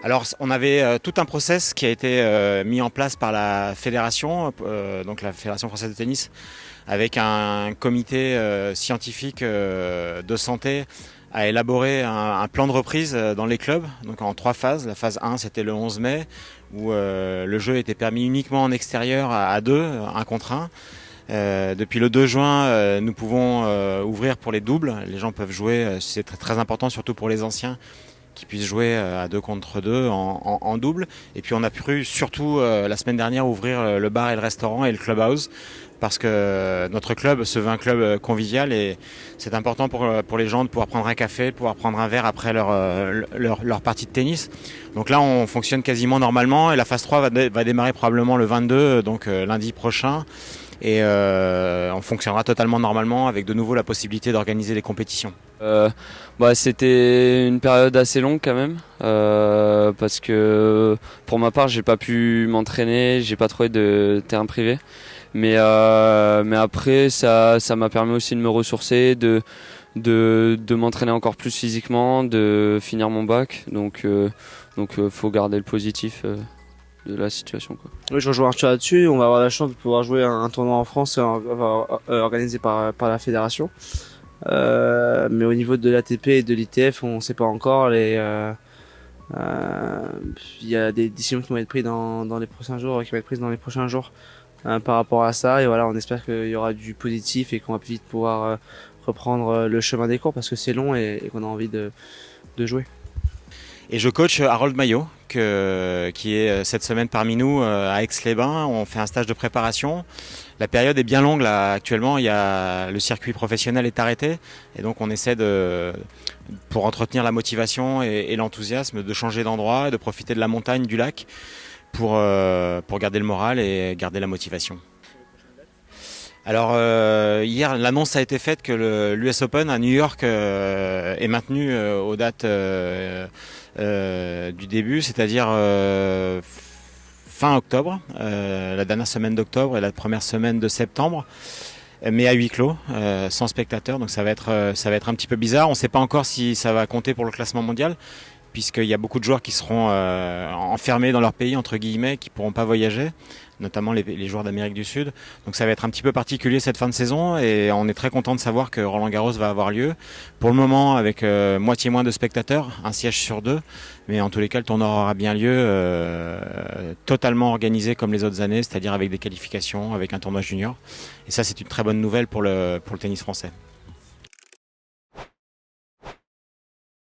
Alors, on avait tout un process qui a été mis en place par la fédération, donc la Fédération française de tennis, avec un comité scientifique de santé à élaborer un plan de reprise dans les clubs, donc en 3 phases. La phase 1, c'était le 11 mai, où le jeu était permis uniquement en extérieur à 2, 1 contre 1. Depuis le 2 juin, nous pouvons ouvrir pour les doubles. Les gens peuvent jouer, c'est très important, surtout pour les anciens, qui puissent jouer à 2 contre 2 en double. Et puis on a pu surtout la semaine dernière ouvrir le bar et le restaurant et le clubhouse, parce que notre club se veut un club convivial et c'est important pour les gens de pouvoir prendre un café, de pouvoir prendre un verre après leur partie de tennis. Donc là on fonctionne quasiment normalement et la phase 3 va démarrer probablement le 22, donc lundi prochain. Et on fonctionnera totalement normalement avec de nouveau la possibilité d'organiser des compétitions. C'était une période assez longue quand même, parce que pour ma part j'ai pas pu m'entraîner, j'ai pas trouvé de terrain privé. Mais après ça m'a permis aussi de me ressourcer, de m'entraîner encore plus physiquement, de finir mon bac. Donc faut garder le positif de la situation, quoi. Oui, je rejoins Arthur là-dessus. On va avoir la chance de pouvoir jouer un tournoi en France organisé par la fédération. Mais au niveau de l'ATP et de l'ITF, on ne sait pas encore. Il y a des décisions qui vont être prises dans les prochains jours, par rapport à ça. Et voilà, on espère qu'il y aura du positif et qu'on va plus vite pouvoir reprendre le chemin des cours parce que c'est long et qu'on a envie de jouer. Et je coach Harold Maillot, qui est cette semaine parmi nous à Aix-les-Bains. On fait un stage de préparation. La période est bien longue là actuellement. Le circuit professionnel est arrêté et donc on essaie pour entretenir la motivation et l'enthousiasme, de changer d'endroit et de profiter de la montagne, du lac, pour garder le moral et garder la motivation. Alors hier, l'annonce a été faite que l'US Open à New York est maintenu aux dates du début, c'est-à-dire fin octobre, la dernière semaine d'octobre et la première semaine de septembre, mais à huis clos, sans spectateurs. Donc ça va être un petit peu bizarre. On ne sait pas encore si ça va compter pour le classement mondial, puisqu'il y a beaucoup de joueurs qui seront enfermés dans leur pays, entre guillemets, qui ne pourront pas voyager, notamment les joueurs d'Amérique du Sud. Donc ça va être un petit peu particulier cette fin de saison et on est très content de savoir que Roland Garros va avoir lieu. Pour le moment avec moitié moins de spectateurs, un siège sur 2, mais en tous les cas le tournoi aura bien lieu, totalement organisé comme les autres années, c'est-à-dire avec des qualifications, avec un tournoi junior. Et ça c'est une très bonne nouvelle pour le tennis français.